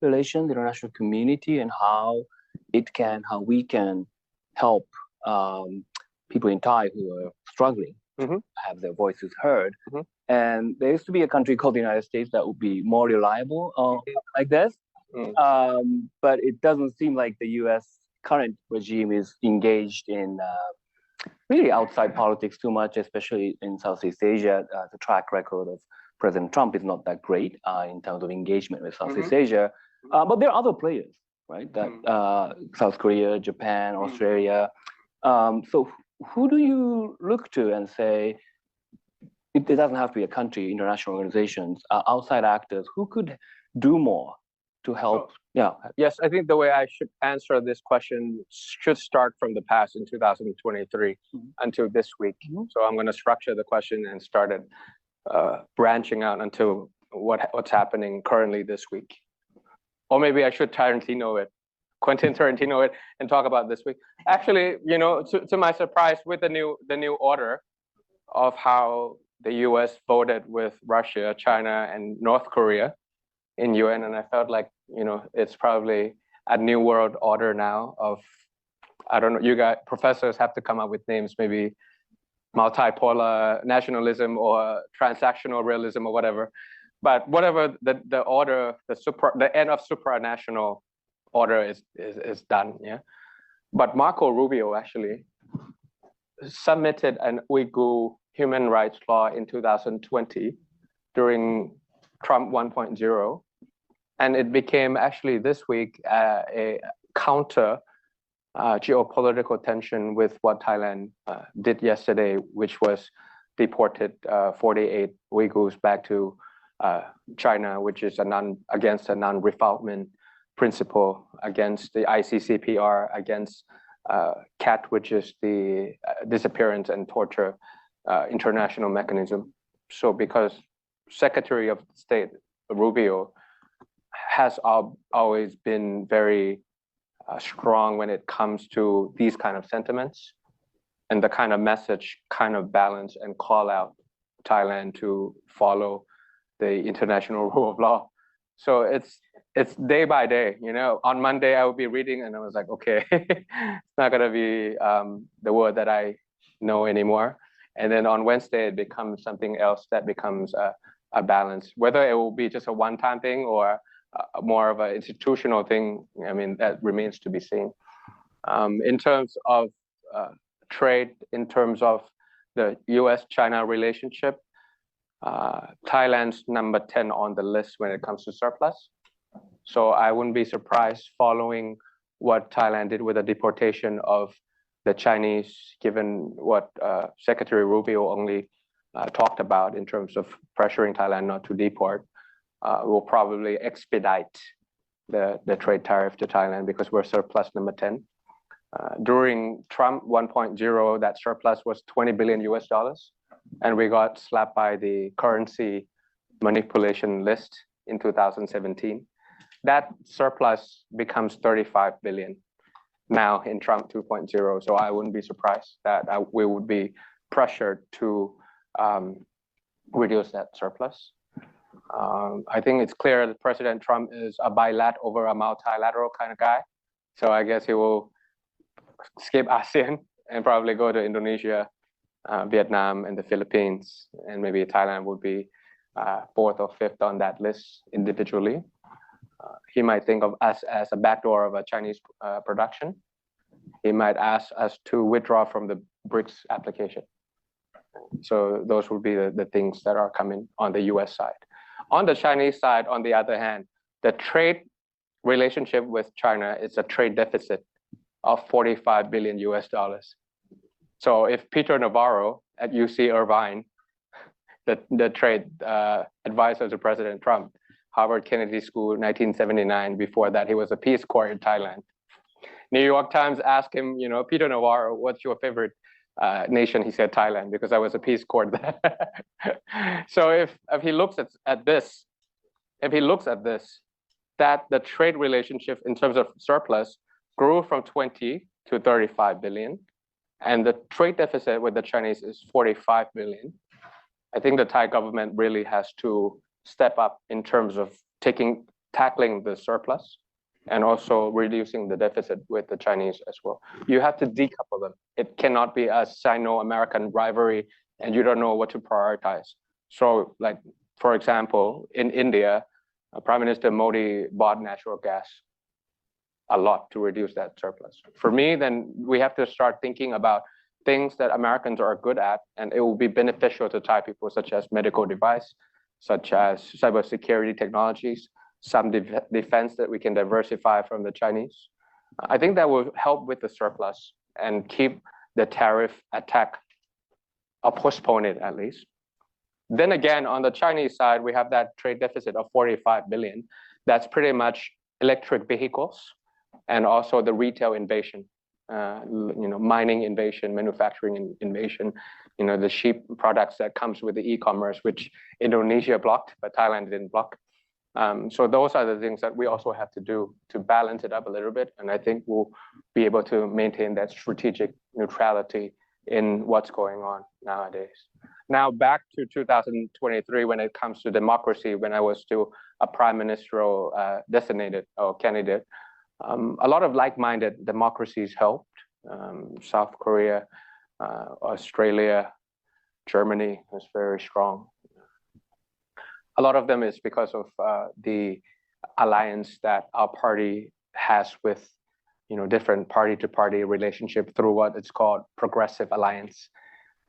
relations, the international community, and how we can help people in Thai who are struggling have their voices heard. And there used to be a country called the United States that would be more reliable like this. But it doesn't seem like the U.S. current regime is engaged in really outside politics too much, especially in Southeast Asia. The track record of President Trump is not that great in terms of engagement with Southeast Asia. But there are other players, right? That South Korea, Japan, Australia. So who do you look to and say, it doesn't have to be a country, international organizations, outside actors, who could do more to help? Yes, I think the way I should answer this question should start from the past in 2023 until this week. So I'm going to structure the question and start it branching out until what's happening currently this week. Or maybe I should Quentin Tarantino it, and talk about this week. Actually, to my surprise, with the new order of how the U.S. voted with Russia, China, and North Korea in UN, and I felt like it's probably a new world order now of, I don't know, you guys professors have to come up with names, maybe multipolar nationalism or transactional realism or whatever. But whatever the order, the end of supranational order is done. But Marco Rubio actually submitted an Uyghur human rights law in 2020 during Trump 1.0, and it became actually this week a counter geopolitical tension with what Thailand did yesterday, which was deported 48 Uyghurs back to China, which is against a non-refoulement principle, against the ICCPR, against CAT, which is the disappearance and torture international mechanism. So because Secretary of State Rubio has always been very strong when it comes to these kind of sentiments and the kind of message, kind of balance and call out Thailand to follow the international rule of law. So it's day by day. On Monday I would be reading and I was like, okay, it's not gonna be the word that I know anymore. And then on Wednesday it becomes something else that becomes a balance. Whether it will be just a one-time thing or more of an institutional thing, I mean, that remains to be seen. In terms of trade, in terms of the U.S.-China relationship, Thailand's number 10 on the list when it comes to surplus. So I wouldn't be surprised following what Thailand did with the deportation of the Chinese, given what Secretary Rubio only talked about in terms of pressuring Thailand not to deport. Will probably expedite the trade tariff to Thailand because we're surplus number 10. During Trump 1.0, that surplus was $20 billion US, and we got slapped by the currency manipulation list in 2017. That surplus becomes 35 billion now in Trump 2.0. So I wouldn't be surprised that we would be pressured to reduce that surplus. I think it's clear that President Trump is a bilateral over a multilateral kind of guy. So I guess he will skip ASEAN and probably go to Indonesia, Vietnam, and the Philippines. And maybe Thailand would be fourth or fifth on that list individually. He might think of us as a backdoor of a Chinese production. He might ask us to withdraw from the BRICS application. So those would be the things that are coming on the US side. On the Chinese side, on the other hand, the trade relationship with China is a trade deficit of 45 billion US dollars. So if Peter Navarro at UC Irvine, the trade advisor to President Trump, Harvard Kennedy School, 1979, before that he was a Peace Corps in Thailand. New York Times asked him, Peter Navarro, what's your favorite nation? He said Thailand, because I was a Peace Corps there. So if he looks at this, that the trade relationship in terms of surplus grew from 20 to 35 billion, and the trade deficit with the Chinese is 45 billion. I think the Thai government really has to step up in terms of taking tackling the surplus and also reducing the deficit with the Chinese as well. You have to decouple them. It cannot be a Sino-American rivalry and you don't know what to prioritize. So like, for example, in India, Prime Minister Modi bought natural gas a lot to reduce that surplus. For me, then we have to start thinking about things that Americans are good at, and it will be beneficial to Thai people, such as medical device, such as cybersecurity technologies, some defense that we can diversify from the Chinese. I think that will help with the surplus and keep the tariff attack or postpone it at least. Then again, on the Chinese side, we have that trade deficit of 45 billion. That's pretty much electric vehicles and also the retail invasion, mining invasion, manufacturing invasion, the cheap products that comes with the e-commerce, which Indonesia blocked, but Thailand didn't block. So those are the things that we also have to do to balance it up a little bit. And I think we'll be able to maintain that strategic neutrality in what's going on nowadays. Now back to 2023, when it comes to democracy, when I was still a prime ministerial designated or candidate, a lot of like-minded democracies helped. South Korea, Australia, Germany was very strong. A lot of them is because of the alliance that our party has with, different party-to-party relationship through what it's called progressive alliance,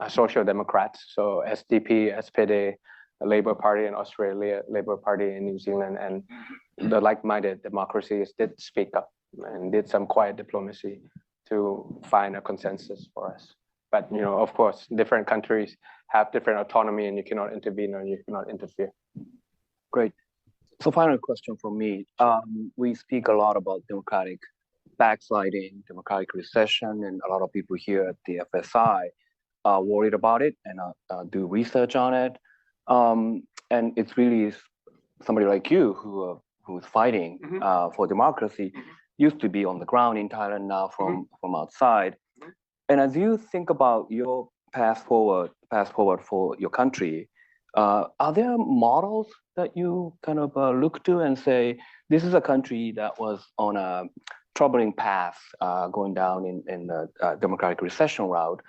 social democrats. So SDP, SPD, the Labour Party in Australia, Labour Party in New Zealand, and the like-minded democracies did speak up and did some quiet diplomacy to find a consensus for us. But, of course, different countries have different autonomy and you cannot intervene or you cannot interfere. Great. So final question from me. We speak a lot about democratic backsliding, democratic recession, and a lot of people here at the FSI are worried about it and do research on it. And it's really somebody like you who's fighting for democracy, used to be on the ground in Thailand, now from outside. And as you think about your path forward for your country, are there models that you kind of look to and say, this is a country that was on a troubling path going down in the democratic recession route,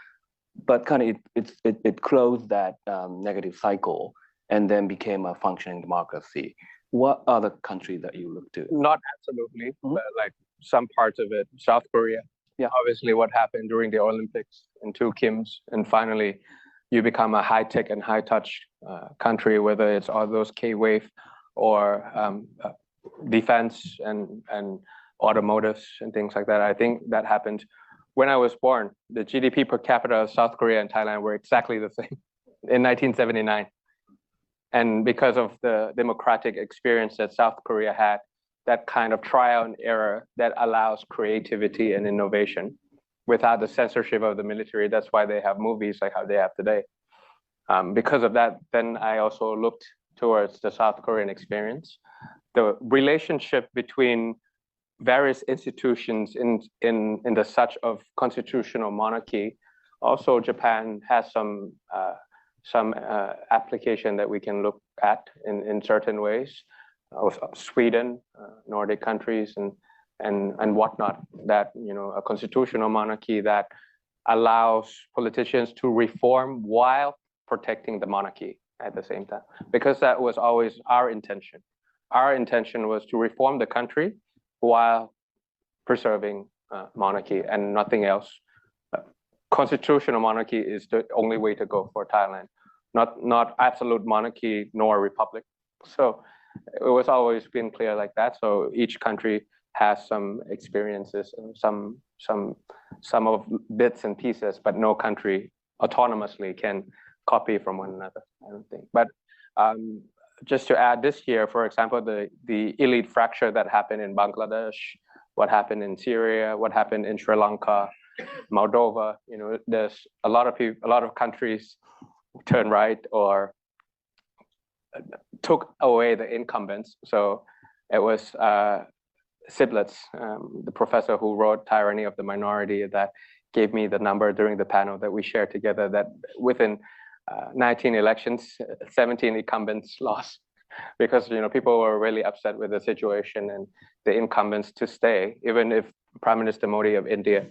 but kind of it closed that negative cycle and then became a functioning democracy? What other countries that you look to? Not absolutely, but like some parts of it. South Korea. Yeah. Obviously, what happened during the Olympics and two Kims, and finally, you become a high-tech and high-touch country, whether it's all those K-wave or defense and automotives and things like that. I think that happened when I was born. The GDP per capita of South Korea and Thailand were exactly the same in 1979. And because of the democratic experience that South Korea had, that kind of trial and error that allows creativity and innovation without the censorship of the military. That's why they have movies like how they have today. Because of that, then I also looked towards the South Korean experience. The relationship between various institutions in the such of constitutional monarchy. Also, Japan has some application that we can look at in certain ways. Sweden, Nordic countries, and whatnot. That a constitutional monarchy that allows politicians to reform while protecting the monarchy at the same time, because that was always our intention. Our intention was to reform the country while preserving monarchy and nothing else. Constitutional monarchy is the only way to go for Thailand, not absolute monarchy nor republic. So it was always been clear like that. So each country has some experiences and some of bits and pieces, but no country autonomously can copy from one another, I don't think. But just to add, this year, for example, the elite fracture that happened in Bangladesh, what happened in Syria, what happened in Sri Lanka, Moldova, there's a lot of countries turned right or took away the incumbents. So it was Siblets, the professor who wrote Tyranny of the Minority, that gave me the number during the panel that we shared together, that within 19 elections, 17 incumbents lost. because people were really upset with the situation and the incumbents to stay, even if Prime Minister Modi of India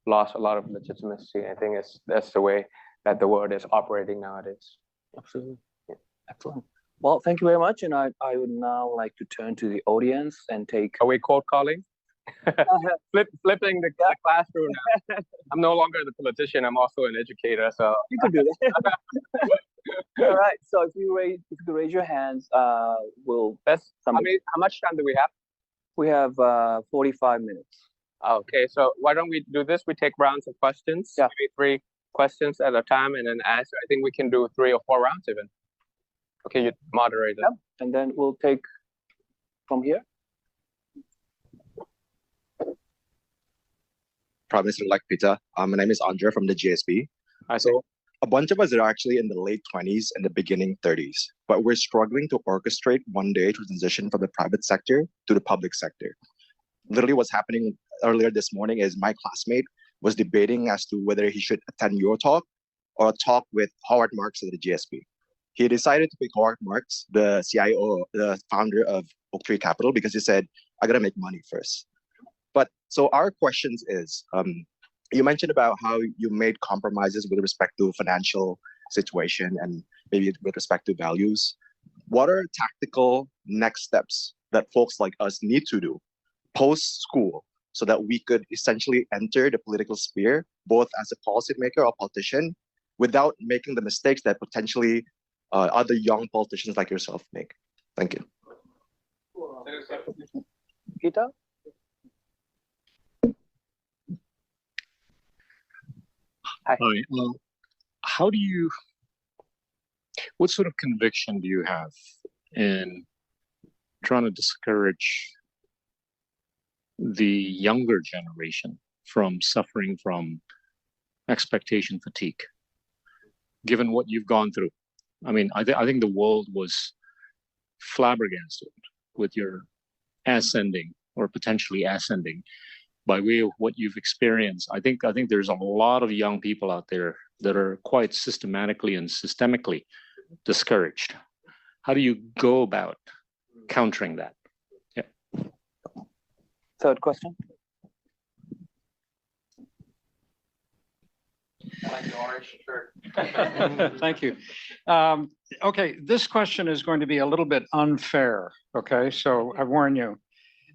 lost a lot of legitimacy. I think that's the way that the world is operating nowadays. Absolutely. Yeah. Excellent. Well, thank you very much. And I would now like to turn to the audience and take. Are we cold calling? Flipping the classroom now. I'm no longer the politician. I'm also an educator. So you could do that. All right. So if you could raise your hands, we'll. How much time do we have? We have 45 minutes. Okay. So why don't we do this? We take rounds of questions. Yeah. Maybe 3 questions at a time and then answer. I think we can do 3 or 4 rounds even. Okay, you moderate it. Yep. And then we'll take from here. Prime Minister-elect Peter. My name is Andre from the GSB. So a bunch of us are actually in the late 20s and the beginning 30s, but we're struggling to orchestrate one day transition from the private sector to the public sector. Literally what's happening earlier this morning is my classmate was debating as to whether he should attend your talk or a talk with Howard Marks at the GSB. He decided to pick Howard Marks, the CIO, the founder of Oaktree Capital, because he said, I got to make money first. But so our questions is, you mentioned about how you made compromises with respect to financial situation and maybe with respect to values. What are tactical next steps that folks like us need to do post-school so that we could essentially enter the political sphere, both as a policymaker or politician, without making the mistakes that potentially other young politicians like yourself make? Thank you. Peter? Hi. What sort of conviction do you have in trying to discourage the younger generation from suffering from expectation fatigue, given what you've gone through? I mean, I think the world was flabbergasted with your ascending or potentially ascending by way of what you've experienced. I think there's a lot of young people out there that are quite systematically and systemically discouraged. How do you go about countering that? Yeah. Third question. I like the orange shirt. Thank you. Okay, this question is going to be a little bit unfair. Okay, so I warn you.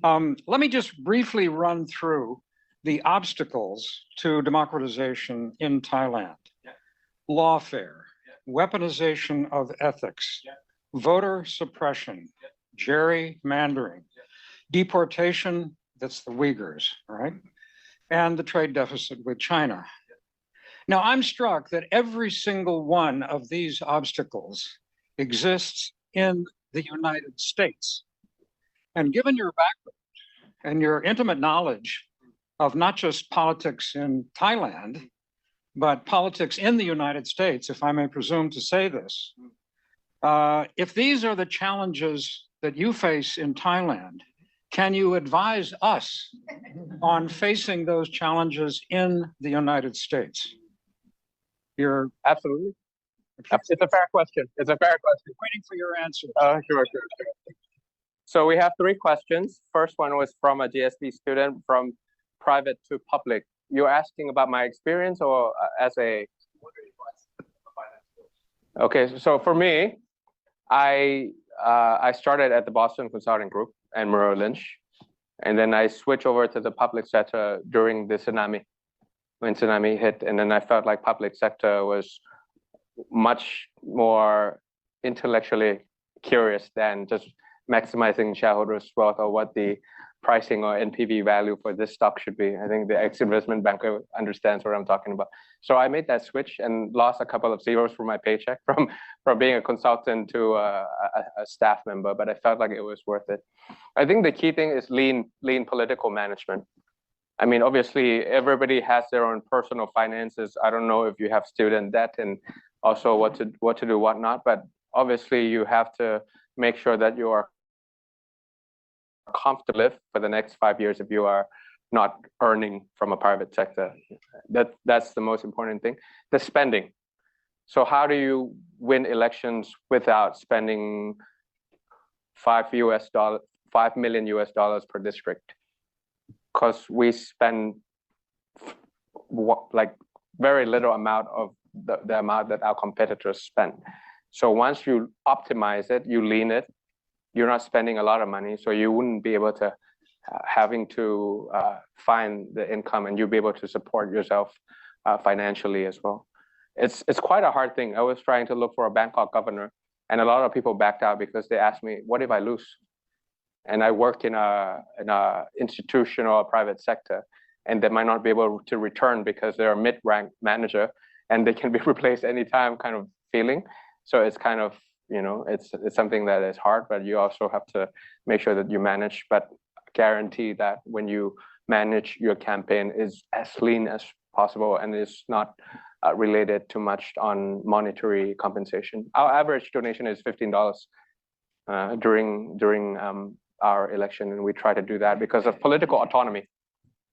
Let me just briefly run through the obstacles to democratization in Thailand. Yeah. Lawfare, weaponization of ethics, voter suppression, gerrymandering, deportation, that's the Uyghurs, right? And the trade deficit with China. Now, I'm struck that every single one of these obstacles exists in the United States. And given your background and your intimate knowledge of not just politics in Thailand, but politics in the United States, if I may presume to say this, if these are the challenges that you face in Thailand, can you advise us on facing those challenges in the United States? You're Absolutely. It's a fair question. It's a fair question. Waiting for your answer. Sure. So we have 3 questions. First one was from a GSB student, from private to public. You're asking about my experience or as a... Okay, so for me, I started at the Boston Consulting Group and Merrill Lynch, and then I switched over to the public sector during the tsunami, when tsunami hit, and then I felt like public sector was much more intellectually curious than just maximizing shareholders' wealth or what the pricing or NPV value for this stock should be. I think the ex-investment banker understands what I'm talking about. So I made that switch and lost a couple of zeros for my paycheck from being a consultant to a staff member, but I felt like it was worth it. I think the key thing is lean political management. I mean, obviously, everybody has their own personal finances. I don't know if you have student debt and also what to do, what not, but obviously you have to make sure that you are comfortable to live for the next 5 years if you are not earning from a private sector. That's the most important thing. The spending. So how do you win elections without spending $5 million per district, because we spend like very little amount of the amount that our competitors spend. So once you optimize it, you lean it, you're not spending a lot of money, so you wouldn't be able to having to find the income, and you'll be able to support yourself financially as well. It's quite a hard thing. I was trying to look for a Bangkok governor, and a lot of people backed out because they asked me, what if I lose? And I work in a institutional private sector, and they might not be able to return because they're a mid-rank manager and they can be replaced anytime kind of feeling. So it's kind of, it's something that is hard, but you also have to make sure that you manage, but guarantee that when you manage your campaign is as lean as possible and is not related too much on monetary compensation. Our average donation is $15 during our election, and we try to do that because of political autonomy.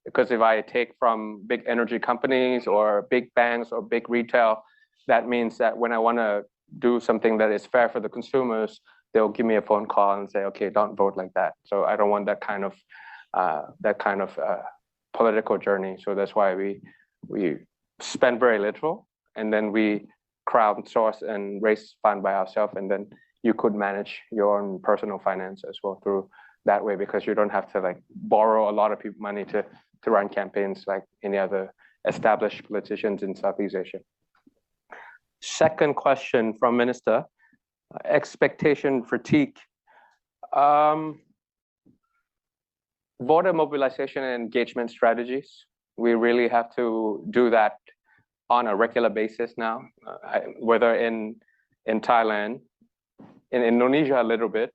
Because if I take from big energy companies or big banks or big retail, that means that when I want to do something that is fair for the consumers, they'll give me a phone call and say, okay, don't vote like that. So I don't want that kind of political journey. So that's why we spend very little, and then we crowdsource and raise fund by ourselves, and then you could manage your own personal finance as well through that way, because you don't have to like borrow a lot of people money to run campaigns like any other established politicians in Southeast Asia. Second question from Minister, expectation fatigue. Voter mobilization and engagement strategies. We really have to do that on a regular basis now, whether in Thailand, in Indonesia a little bit,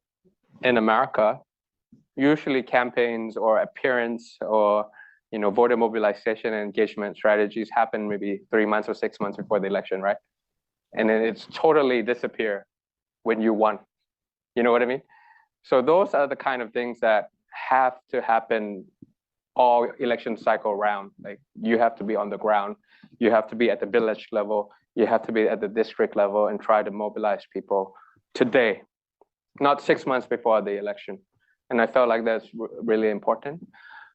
in America. Usually campaigns or appearance or voter mobilization and engagement strategies happen maybe 3 months or 6 months before the election, right? And then it's totally disappear when you won. You know what I mean? So those are the kind of things that have to happen all election cycle round. Like you have to be on the ground, you have to be at the village level, you have to be at the district level and try to mobilize people today, not 6 months before the election. And I felt like that's really important.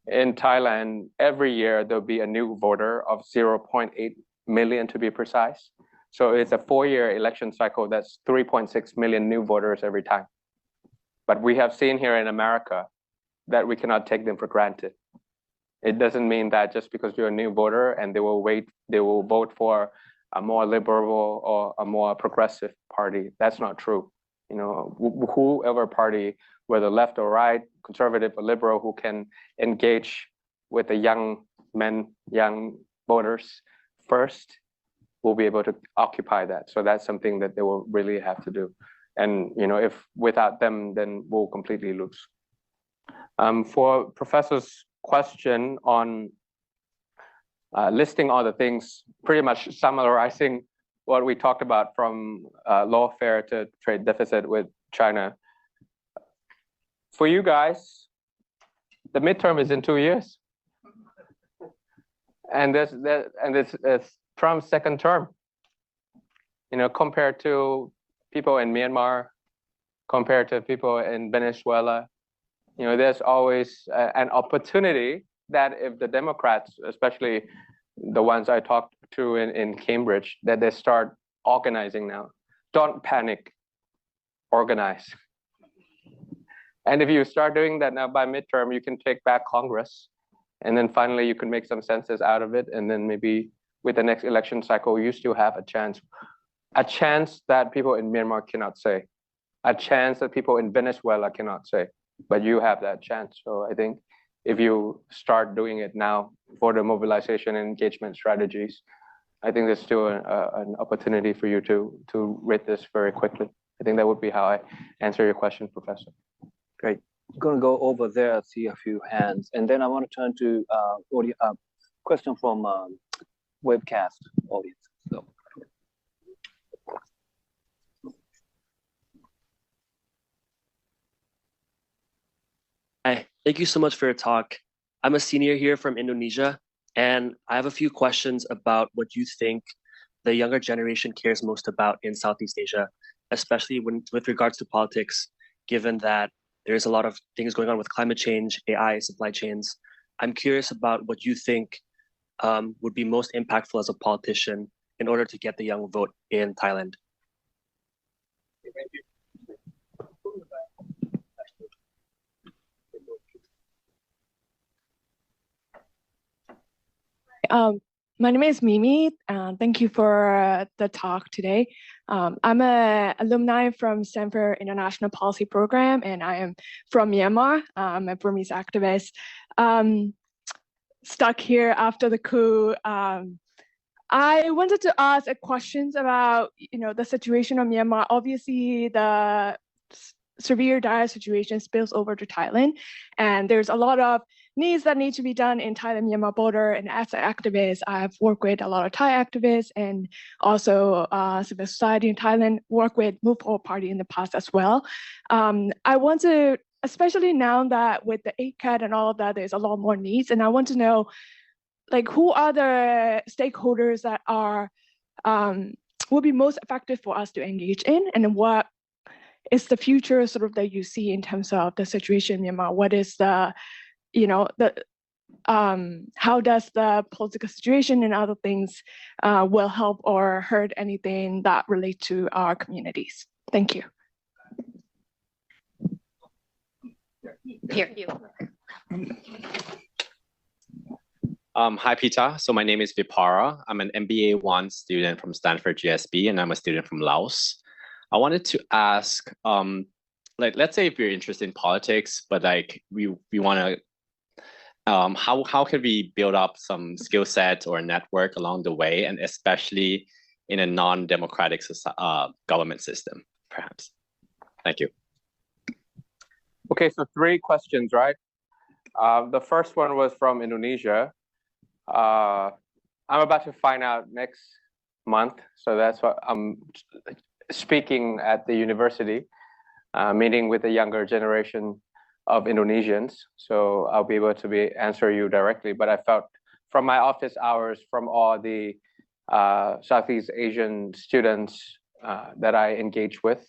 In Thailand, every year there'll be a new voter of 0.8 million to be precise. So it's a 4-year election cycle. That's 3.6 million new voters every time. But we have seen here in America that we cannot take them for granted. It doesn't mean that just because you're a new voter and they will vote for a more liberal or a more progressive party. That's not true. Whoever party, whether left or right, conservative or liberal, who can engage with the young voters first, will be able to occupy that. So that's something that they will really have to do. And if without them, then we'll completely lose. For Professor's question on listing all the things, pretty much summarizing what we talked about from lawfare to trade deficit with China. For you guys, the midterm is in 2 years, and it's Trump's second term. Compared to people in Myanmar, compared to people in Venezuela, there's always an opportunity that if the Democrats, especially the ones I talked to in Cambridge, that they start organizing now. Don't panic, organize. And if you start doing that now by midterm, you can take back Congress. And then finally, you can make some census out of it. And then maybe with the next election cycle, you still have a chance that people in Myanmar cannot say, a chance that people in Venezuela cannot say, but you have that chance. So I think if you start doing it now for the mobilization and engagement strategies, I think there's still an opportunity for you to read this very quickly. I think that would be how I answer your question, Professor. Great. I'm going to go over there, see a few hands, and then I want to turn to question from webcast audience. So. Hi, thank you so much for your talk. I'm a senior here from Indonesia, and I have a few questions about what you think the younger generation cares most about in Southeast Asia, especially with regards to politics. given that there's a lot of things going on with climate change, AI, supply chains. I'm curious about what you think would be most impactful as a politician in order to get the young vote in Thailand. Thank you. My name is Mimi. Thank you for the talk today. I'm an alumni from Stanford International Policy Program, and I am from Myanmar. I'm a Burmese activist. Stuck here after the coup. I wanted to ask questions about, the situation of Myanmar. Obviously, the severe dire situation spills over to Thailand, and there's a lot of needs that need to be done in Thailand-Myanmar border. And as an activist, I've worked with a lot of Thai activists and also civil society in Thailand, worked with Move Forward Party in the past as well. I want to, especially now that with the aid cut and all of that, there's a lot more needs. And I want to know, who are the stakeholders that are will be most effective for us to engage in, and what is the future sort of that you see in terms of the situation in Myanmar? What is the how does the political situation and other things will help or hurt anything that relate to our communities? Thank you. Here, you. Hi, Peter. So my name is Vipara. I'm an MBA 1 student from Stanford GSB, and I'm a student from Laos. I wanted to ask, let's say if you're interested in politics, but we want to, how can we build up some skill set or network along the way, and especially in a non-democratic government system, perhaps? Thank you. Okay, so 3 questions, right? The first one was from Indonesia. I'm about to find out next month, so that's what I'm speaking at the university, meeting with the younger generation of Indonesians. So I'll be able to answer you directly. But I felt from my office hours, from all the Southeast Asian students that I engage with,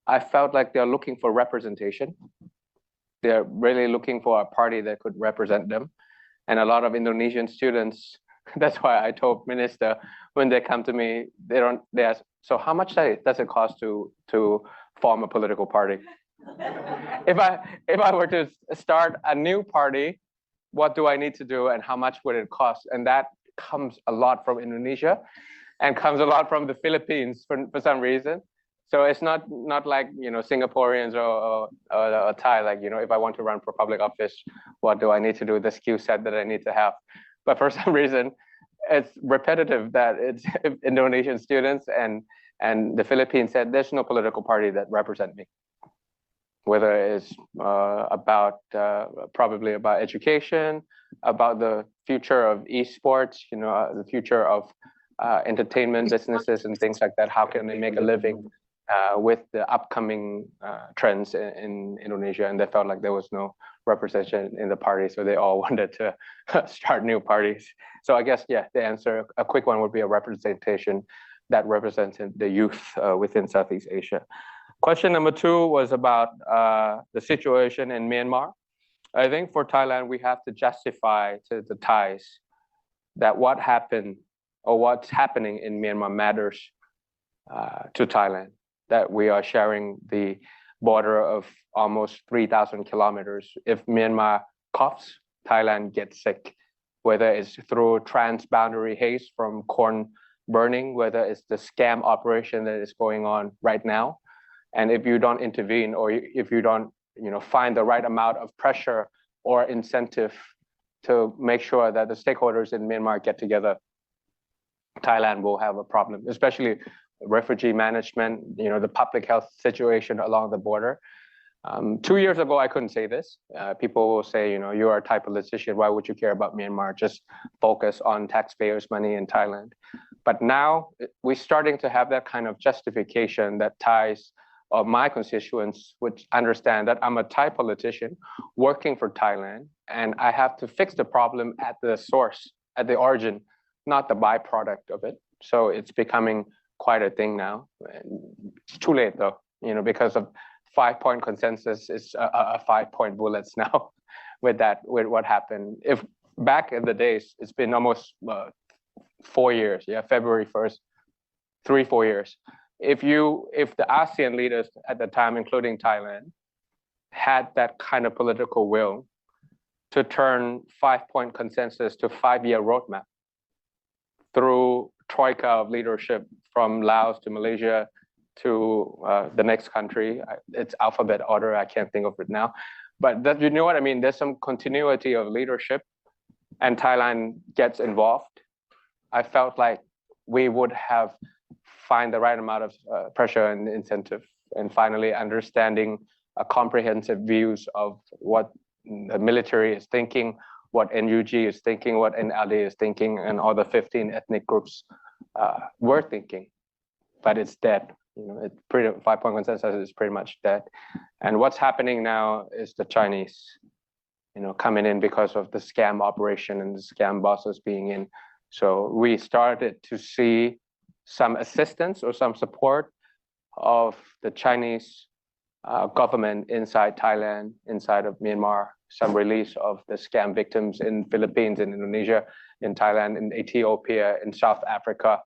I felt like they're looking for representation. They're really looking for a party that could represent them. And a lot of Indonesian students, that's why I told Minister, when they come to me, they ask, so how much does it cost to form a political party? If I were to start a new party, what do I need to do and how much would it cost? And that comes a lot from Indonesia and comes a lot from the Philippines for some reason. So it's not like, Singaporeans or Thai, like, if I want to run for public office, what do I need to do, the skill set that I need to have? But for some reason, it's repetitive that it's Indonesian students and the Philippines said, there's no political party that represent me. Whether it's probably about education, about the future of esports, the future of entertainment businesses and things like that. How can they make a living with the upcoming trends in Indonesia? And they felt like there was no representation in the party, so they all wanted to start new parties. So I guess, the answer, a quick one, would be a representation that represented the youth within Southeast Asia. Question number 2 was about the situation in Myanmar. I think for Thailand, we have to justify to the Thais that what happened or what's happening in Myanmar matters to Thailand, that we are sharing the border of almost 3,000 kilometers. If Myanmar coughs, Thailand gets sick, whether it's through transboundary haze from corn burning, whether it's the scam operation that is going on right now. And if you don't intervene, or if you don't, find the right amount of pressure or incentive to make sure that the stakeholders in Myanmar get together, Thailand will have a problem, especially refugee management, the public health situation along the border. 2 years ago, I couldn't say this. People will say, you are a Thai politician. Why would you care about Myanmar? Just focus on taxpayers' money in Thailand. But now we're starting to have that kind of justification that Thais or my constituents would understand that I'm a Thai politician working for Thailand, and I have to fix the problem at the source, at the origin, not the byproduct of it. So it's becoming quite a thing now. It's too late though, because of 5-point consensus is a 5-point bullets now with what happened. If back in the days, it's been almost 4 years, February 1st, 3-4 years. If the ASEAN leaders at the time, including Thailand, had that kind of political will to turn 5-point consensus to 5-year roadmap through troika of leadership from Laos to Malaysia to the next country. It's alphabet order. I can't think of it now. But you know what I mean? There's some continuity of leadership and Thailand gets involved. I felt like we would have find the right amount of pressure and incentive and finally understanding comprehensive views of what the military is thinking, what NUG is thinking, what NLD is thinking, and all the 15 ethnic groups were thinking. But it's dead. It's pretty 5-point consensus is pretty much dead. And what's happening now is the Chinese, coming in because of the scam operation and the scam bosses being in. So we started to see some assistance or some support of the Chinese government inside Thailand, inside of Myanmar, some release of the scam victims in Philippines, in Indonesia, in Thailand, in Ethiopia, in South Africa,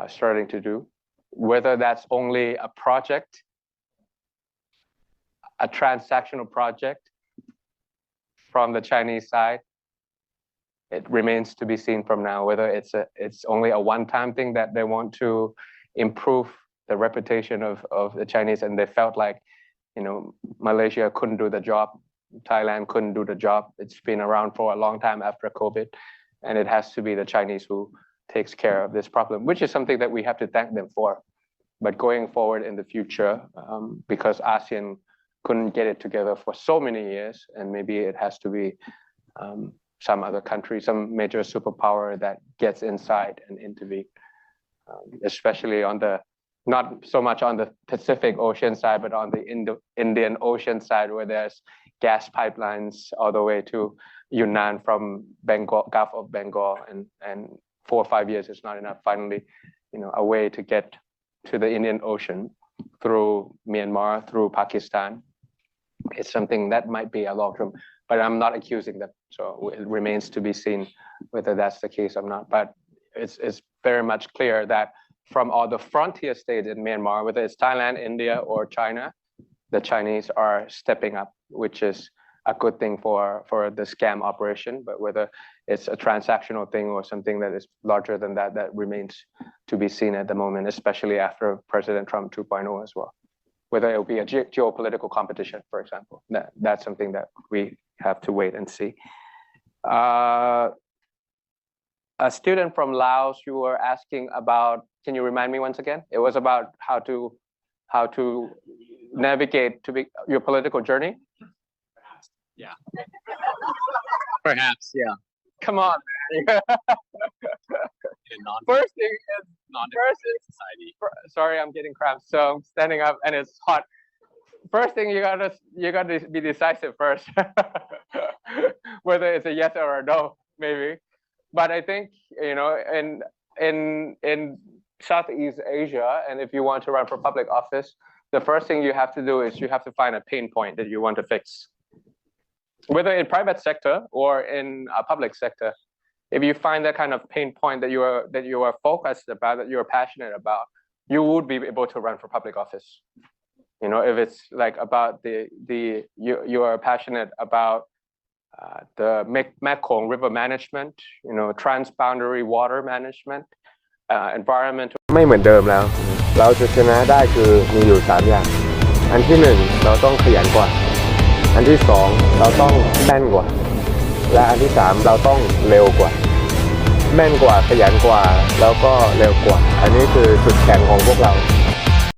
starting to do. Whether that's only a project, a transactional project from the Chinese side, it remains to be seen from now, whether it's only a one-time thing that they want to improve the reputation of the Chinese and they felt like, Malaysia couldn't do the job, Thailand couldn't do the job. It's been around for a long time after COVID, and it has to be the Chinese who takes care of this problem, which is something that we have to thank them for. But going forward in the future, because ASEAN couldn't get it together for so many years, and maybe it has to be some other country, some major superpower that gets inside and intervene, especially on the, not so much on the Pacific Ocean side, but on the Indian Ocean side, where there's gas pipelines all the way to Yunnan from Bengal, Gulf of Bengal, and 4 or 5 years is not enough. Finally, a way to get to the Indian Ocean through Myanmar, through Pakistan. It's something that might be a long term, but I'm not accusing them. So it remains to be seen whether that's the case or not. But it's very much clear that from all the frontier states in Myanmar, whether it's Thailand, India, or China, the Chinese are stepping up, which is a good thing for the scam operation. But whether it's a transactional thing or something that is larger than that, that remains to be seen at the moment, especially after President Trump 2.0 as well. Whether it will be a geopolitical competition, for example, that's something that we have to wait and see. A student from Laos, you were asking about, can you remind me once again? It was about how to navigate your political journey. Yeah. Perhaps, yeah. Come on, man. First thing is, society. Sorry, I'm getting cramps. So I'm standing up and it's hot. First thing you gotta be decisive first, whether it's a yes or a no, maybe. But I think in Southeast Asia, and if you want to run for public office, the first thing you have to do is you have to find a pain point that you want to fix. Whether in private sector or in a public sector, if you find that kind of pain point that you are focused about, that you are passionate about, you would be able to run for public office. If it's like about you are passionate about the Mekong River management, transboundary water management, environmental. ไม่เหมือนเดิมแล้วเราจะชนะได้คือมีอยู่3อย่างอันที่1เราต้องขยันกว่าอันที่2เราต้องแม่นกว่าและอันที่3เราต้องเร็วกว่าแม่นกว่าขยันกว่าแล้วก็เร็วกว่าอันนี้คือจุดแข็งของพวกเรา